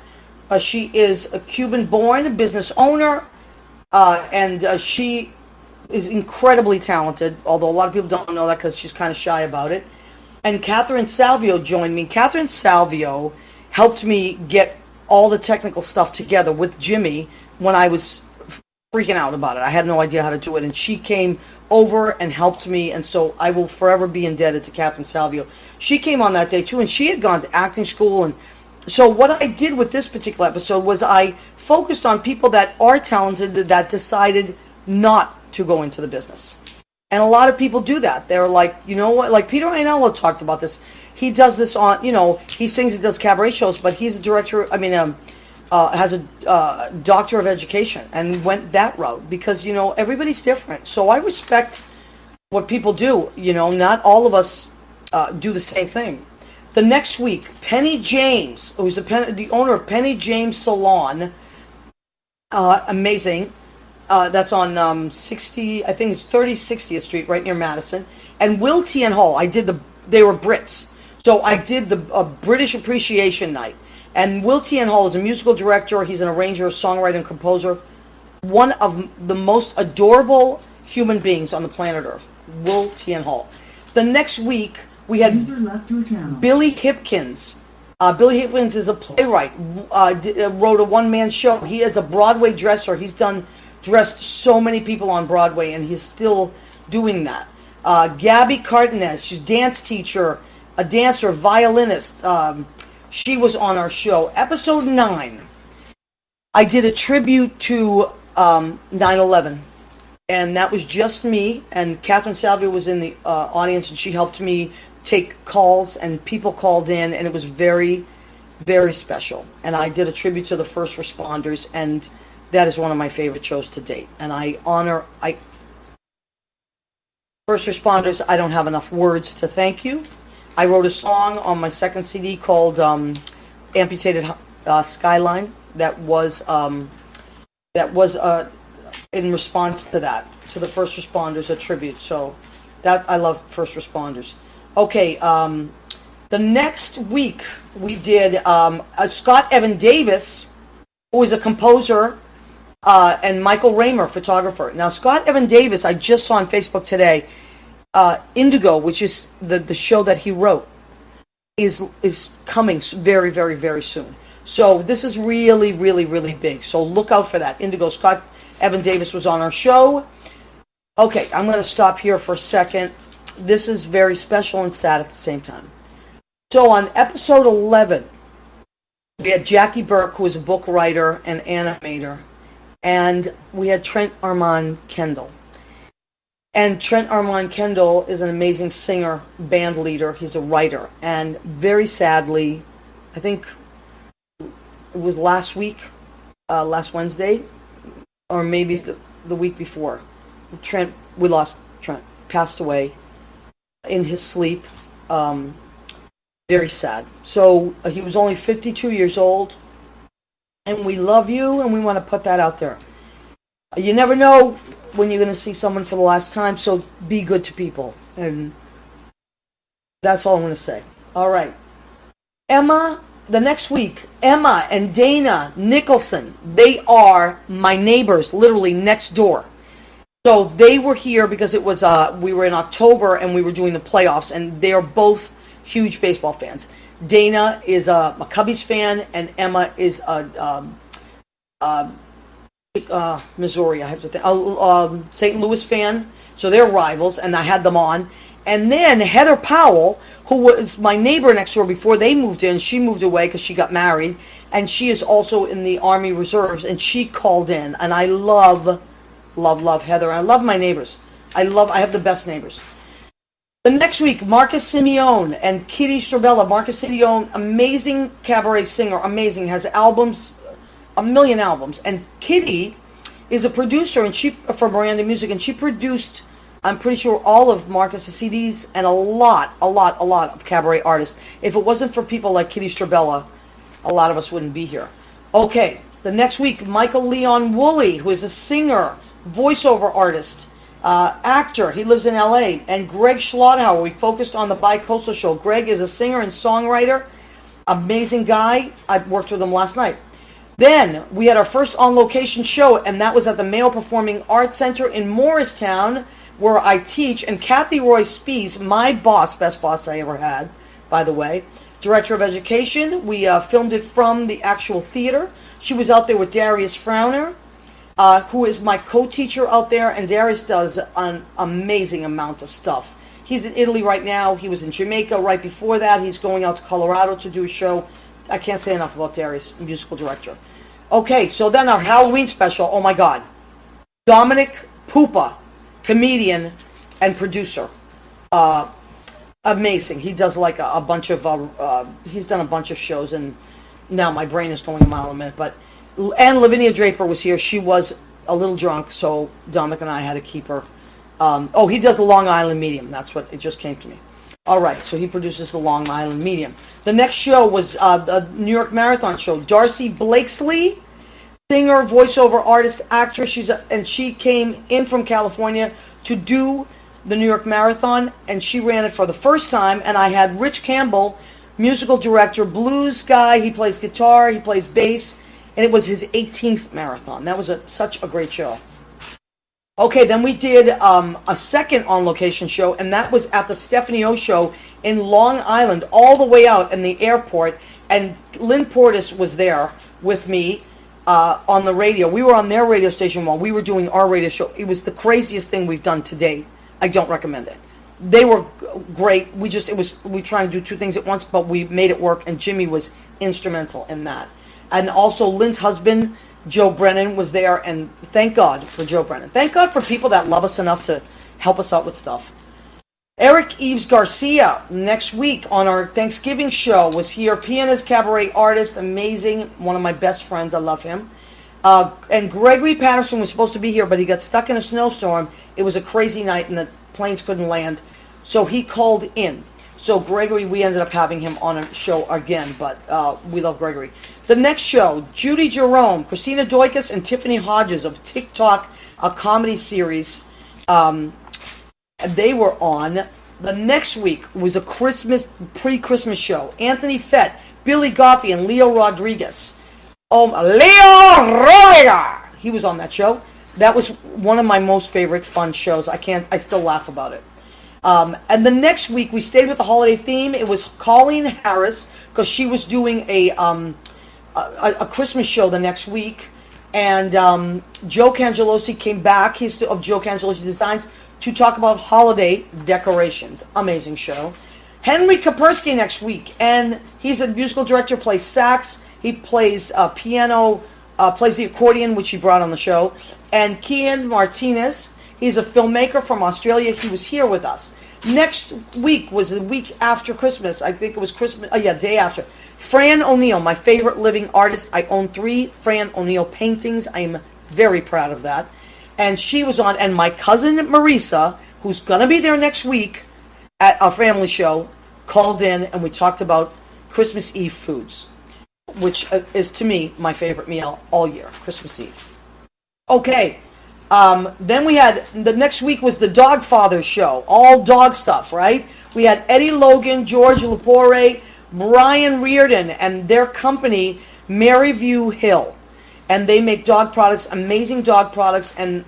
She is a Cuban-born business owner, and she is incredibly talented, although a lot of people don't know that because she's kind of shy about it. And Catherine Salvio joined me. Catherine Salvio helped me get all the technical stuff together with Jimmy when I was freaking out about it. I had no idea how to do it, and she came over and helped me, and so I will forever be indebted to Catherine Salvio. She came on that day too, and she had gone to acting school, and so what I did with this particular episode was I focused on people that are talented that decided not to go into the business. And a lot of people do that. They're like, you know what, like Peter Ainello talked about this. He does this on, he sings and does cabaret shows, but he's a director, has a doctor of education and went that route because, everybody's different. So I respect what people do. Not all of us do the same thing. The next week, Penny James, who's the owner of Penny James Salon, amazing. That's on 60, I think it's 3060th Street, right near Madison. And Will T. and Hall, they were Brits. So I did the British Appreciation Night. And Will T. and Hall is a musical director. He's an arranger, songwriter, and composer. One of the most adorable human beings on the planet Earth. Will T. and Hall. The next week, we had Billy Hipkins. Billy Hipkins is a playwright. Wrote a one-man show. He is a Broadway dresser. He's dressed so many people on Broadway, and he's still doing that. Gabby Cardenas, she's a dance teacher, a dancer, violinist. She was on our show. Episode 9, I did a tribute to 9/11, and that was just me, and Catherine Salvio was in the audience, and she helped me take calls, and people called in, and it was very, very special. And I did a tribute to the first responders, and that is one of my favorite shows to date. And I honor first responders. I don't have enough words to thank you. I wrote a song on my second CD called Amputated Skyline that was in response to that, to the first responders, a tribute. So that, I love first responders. Okay, the next week we did Scott Evan Davis, who is a composer, and Michael Raymer, photographer. Now, Scott Evan Davis, I just saw on Facebook today, Indigo, which is the show that he wrote, is coming very, very, very soon. So this is really, really, really big. So look out for that. Indigo, Scott Evan Davis was on our show. Okay, I'm going to stop here for a second. This is very special and sad at the same time. So on episode 11, we had Jackie Burke, who is a book writer and animator, and we had Trent Armand Kendall. And Trent Armand Kendall is an amazing singer, band leader. He's a writer. And very sadly, I think it was last week, last Wednesday, or maybe the week before. We lost Trent, passed away in his sleep. Very sad. So he was only 52 years old, and we love you, and we want to put that out there. You never know when you're going to see someone for the last time, so be good to people, and that's all I'm going to say. All right. Emma, the next week, Emma and Dana Nicholson, they are my neighbors, literally next door. So they were here because it was we were in October and we were doing the playoffs, and they are both huge baseball fans. Dana is a Cubbies fan, and Emma is a Missouri, I have to think, St. Louis fan. So they're rivals, and I had them on. And then Heather Powell, who was my neighbor next door before they moved in, she moved away because she got married, and she is also in the Army Reserves, and she called in. And I love Heather. I love my neighbors. I have the best neighbors. The next week, Marcus Simeone and Kitty Strabella. Marcus Simeone, amazing cabaret singer, amazing, has albums, a million albums. And Kitty is a producer, and she for Miranda Music, and she produced, I'm pretty sure, all of Marcus's CDs and a lot of cabaret artists. If it wasn't for people like Kitty Strabella, a lot of us wouldn't be here. Okay, the next week, Michael Leon Woolley, who is a singer, voiceover artist, actor. He lives in LA. And Greg Schlotthauer. We focused on the Bi-Coastal Show. Greg is a singer and songwriter. Amazing guy. I worked with him last night. Then we had our first on-location show, and that was at the Mayo Performing Arts Center in Morristown, where I teach. And Kathy Roy Spees, my boss, best boss I ever had, by the way, director of education. We filmed it from the actual theater. She was out there with Darius Frowner, who is my co-teacher out there, and Darius does an amazing amount of stuff. He's in Italy right now. He was in Jamaica right before that. He's going out to Colorado to do a show. I can't say enough about Darius, musical director. Okay, so then our Halloween special, oh my God. Dominic Pupa, comedian and producer. Amazing. He does like a bunch of, he's done a bunch of shows, and now my brain is going a mile a minute, but and Lavinia Draper was here. She was a little drunk, so Dominic and I had to keep her. He does the Long Island Medium. That's what it just came to me. All right, so he produces the Long Island Medium. The next show was the New York Marathon show. Darcy Blakesley, singer, voiceover artist, actress. She came in from California to do the New York Marathon, and she ran it for the first time. And I had Rich Campbell, musical director, blues guy. He plays guitar, he plays bass. And it was his 18th marathon. That was such a great show. Okay, then we did a second on-location show, and that was at the Stephanie O Show in Long Island, all the way out in the airport. And Lynn Portis was there with me on the radio. We were on their radio station while we were doing our radio show. It was the craziest thing we've done to date. I don't recommend it. They were great. We trying to do two things at once, but we made it work, and Jimmy was instrumental in that. And also Lynn's husband, Joe Brennan, was there, and thank God for Joe Brennan. Thank God for people that love us enough to help us out with stuff. Eric Eves Garcia, next week on our Thanksgiving show, was here. Pianist, cabaret artist, amazing, one of my best friends. I love him. And Gregory Patterson was supposed to be here, but he got stuck in a snowstorm. It was a crazy night, and the planes couldn't land, so he called in. So Gregory, we ended up having him on a show again, but we love Gregory. The next show, Judy Jerome, Christina Doikas, and Tiffany Hodges of TikTok, a comedy series. They were on. The next week was a pre-Christmas show. Anthony Fett, Billy Goffey, and Leo Rodriguez. Leo Rodriguez! He was on that show. That was one of my most favorite fun shows. I still laugh about it. And the next week, we stayed with the holiday theme. It was Colleen Harris, because she was doing a Christmas show the next week. And Joe Cangelosi came back, he's of Joe Cangelosi Designs, to talk about holiday decorations. Amazing show. Henry Kapersky next week, and he's a musical director, plays sax, he plays piano, plays the accordion, which he brought on the show. And Kian Martinez, he's a filmmaker from Australia. He was here with us. Next week was the week after Christmas. I think it was Christmas. Day after. Fran O'Neill, my favorite living artist. I own 3 Fran O'Neill paintings. I am very proud of that. And she was on, and my cousin Marisa, who's going to be there next week at our family show, called in and we talked about Christmas Eve foods, which is to me my favorite meal all year, Christmas Eve. Okay, then we had, the next week was the Dog Father show, all dog stuff, right? We had Eddie Logan, George Lepore, Brian Reardon, and their company, Maryview Hill. And they make dog products, amazing dog products, and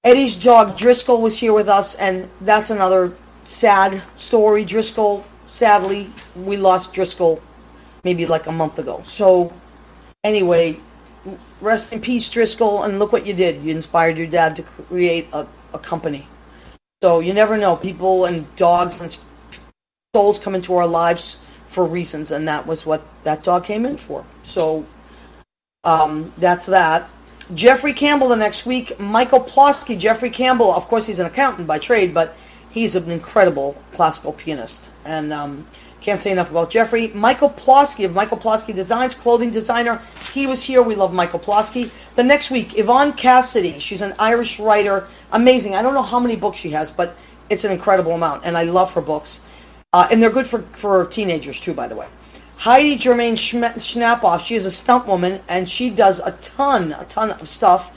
Eddie's dog Driscoll was here with us, and that's another sad story. Driscoll, sadly, we lost Driscoll maybe like a month ago. So, anyway, rest in peace, Driscoll, and look what you did. You inspired your dad to create a company. So, you never know. People and dogs and souls come into our lives for reasons, and that was what that dog came in for. So, that's that. Jeffrey Campbell the next week. Michael Plosky. Jeffrey Campbell, of course, he's an accountant by trade, but he's an incredible classical pianist. And can't say enough about Jeffrey. Michael Plosky of Michael Plosky Designs, clothing designer. He was here. We love Michael Plosky. The next week, Yvonne Cassidy. She's an Irish writer. Amazing. I don't know how many books she has, but it's an incredible amount. And I love her books. And they're good for teenagers, too, by the way. Heidi Germain Schnapoff, she is a stunt woman, and she does a ton of stuff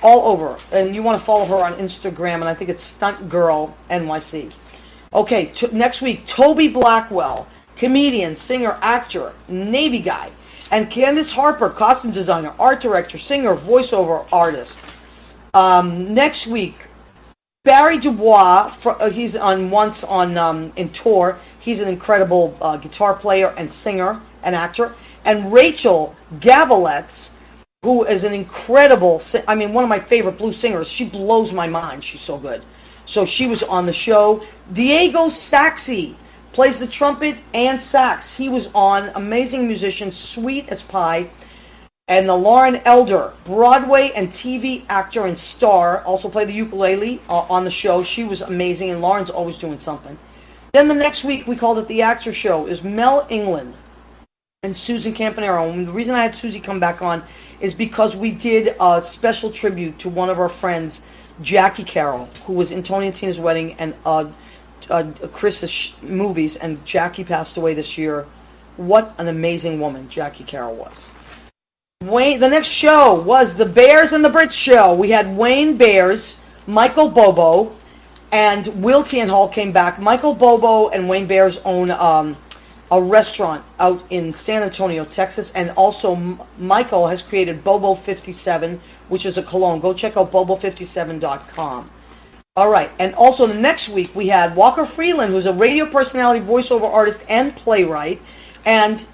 all over. And you want to follow her on Instagram, and I think it's Stunt Girl NYC. Okay, next week, Toby Blackwell, comedian, singer, actor, Navy guy. And Candace Harper, costume designer, art director, singer, voiceover artist. Next week, Barry Dubois, he's in tour. He's an incredible guitar player and singer and actor. And Rachel Gaviletz, who is an incredible, one of my favorite blues singers. She blows my mind. She's so good. So she was on the show. Diego Saxi plays the trumpet and sax. He was on, amazing musician, sweet as pie. And the Lauren Elder, Broadway and TV actor and star, also played the ukulele on the show. She was amazing, and Lauren's always doing something. Then the next week, we called it the Actor Show, is Mel England and Susan Campanaro. And the reason I had Susie come back on is because we did a special tribute to one of our friends, Jackie Carroll, who was in Tony and Tina's wedding and Chris's movies, and Jackie passed away this year. What an amazing woman Jackie Carroll was. The next show was the Bears and the Brits show. We had Wayne Bears, Michael Bobo, and Will Tianhall came back. Michael Bobo and Wayne Bears own a restaurant out in San Antonio, Texas, and also Michael has created Bobo 57, which is a cologne. Go check out bobo57.com. All right, and also the next week we had Walker Freeland, who's a radio personality, voiceover artist, and playwright, and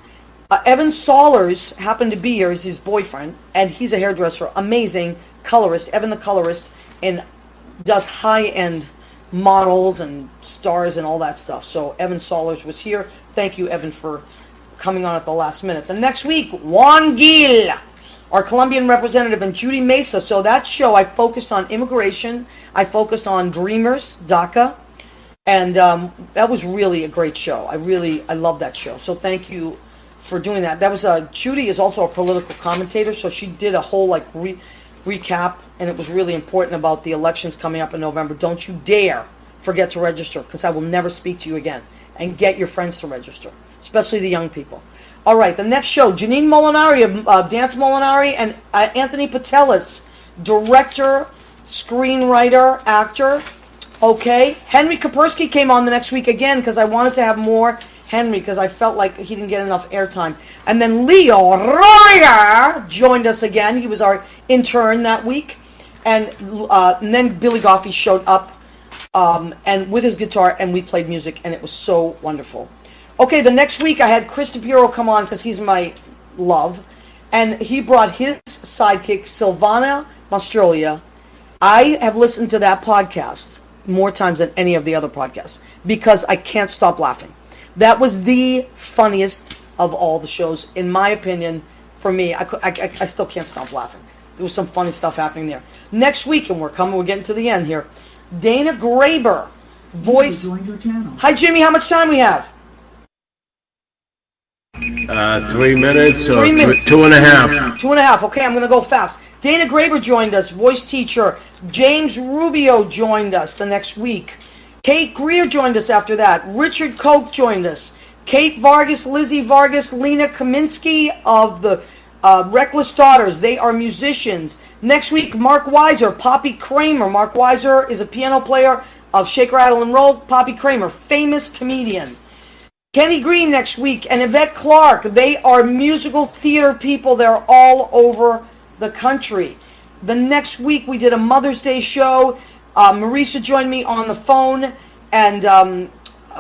Evan Sollers happened to be here as his boyfriend, and he's a hairdresser, amazing colorist. Evan the colorist, and does high-end models and stars and all that stuff. So Evan Sollers was here. Thank you, Evan, for coming on at the last minute. The next week, Juan Gil, our Colombian representative, and Judy Mesa. So that show, I focused on immigration. I focused on Dreamers, DACA. And that was really a great show. I love that show. So thank you for doing that. That was Judy is also a political commentator, so she did a whole recap, and it was really important about the elections coming up in November. Don't you dare forget to register, because I will never speak to you again. And get your friends to register, especially the young people. All right, the next show, Janine Molinari of Dance Molinari, and Anthony Patelis, director, screenwriter, actor. Okay, Henry Kapersky came on the next week again because I wanted to have more Henry, because I felt like he didn't get enough airtime. And then Leo Royer joined us again. He was our intern that week. And then Billy Goffey showed up and with his guitar, and we played music, and it was so wonderful. Okay, the next week I had Chris DePiero come on because he's my love. And he brought his sidekick, Silvana Mastrolia. I have listened to that podcast more times than any of the other podcasts because I can't stop laughing. That was the funniest of all the shows, in my opinion. For me, I still can't stop laughing. There was some funny stuff happening there. Next week, and we're getting to the end here. Dana Graber, voice. Joined your channel. Hi, Jimmy. How much time we have? 3 minutes or 3 minutes. 2.5. 2.5. Okay, I'm going to go fast. Dana Graber joined us, voice teacher. James Rubio joined us the next week. Kate Greer joined us after that. Richard Koch joined us. Kate Vargas, Lizzie Vargas, Lena Kaminsky of the Reckless Daughters. They are musicians. Next week, Mark Weiser, Poppy Kramer. Mark Weiser is a piano player of Shake, Rattle, and Roll. Poppy Kramer, famous comedian. Kenny Green next week and Yvette Clark. They are musical theater people. They're all over the country. The next week, we did a Mother's Day show. Marisa joined me on the phone, and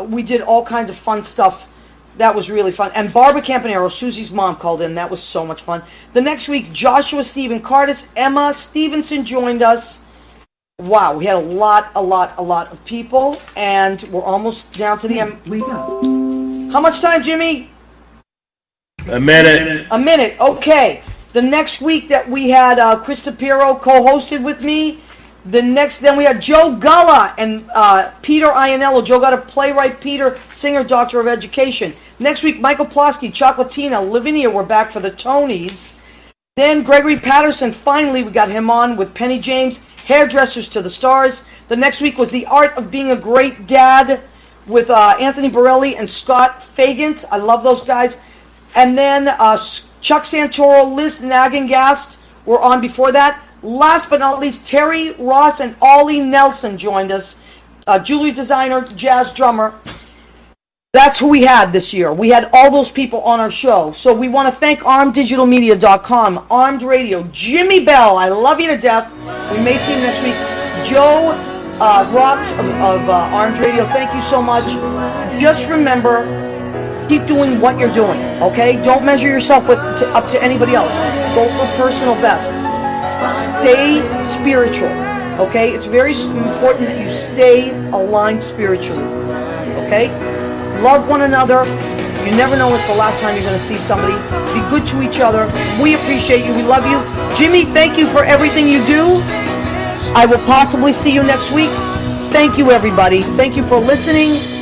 we did all kinds of fun stuff. That was really fun. And Barbara Campanero, Susie's mom, called in. That was so much fun. The next week, Joshua Stephen Cardis, Emma Stevenson joined us. Wow, we had a lot of people, and we're almost down to the end. How much time, Jimmy? A minute. A minute, okay. The next week that we had Chris Tapiro co-hosted with me. Then we had Joe Gulla and Peter Iannello. Joe Gulla, playwright, Peter, singer, doctor of education. Next week, Michael Plosky, Chocolatina, Lavinia were back for the Tonys. Then Gregory Patterson, finally we got him on with Penny James, Hairdressers to the Stars. The next week was The Art of Being a Great Dad with Anthony Borelli and Scott Fagant. I love those guys. And then Chuck Santoro, Liz Nagengast were on before that. Last but not least, Terry Ross and Ollie Nelson joined us. Jewelry designer, jazz drummer. That's who we had this year. We had all those people on our show. So we want to thank armeddigitalmedia.com, Armed Radio, Jimmy Bell, I love you to death. We may see him next week. Joe Rocks of Armed Radio, thank you so much. Just remember, keep doing what you're doing, okay? Don't measure yourself up to anybody else. Go for personal best. Stay spiritual, okay? It's very important that you stay aligned spiritually, okay? Love one another. You never know when's the last time you're going to see somebody. Be good to each other. We appreciate you. We love you. Jimmy, thank you for everything you do. I will possibly see you next week. Thank you, everybody. Thank you for listening.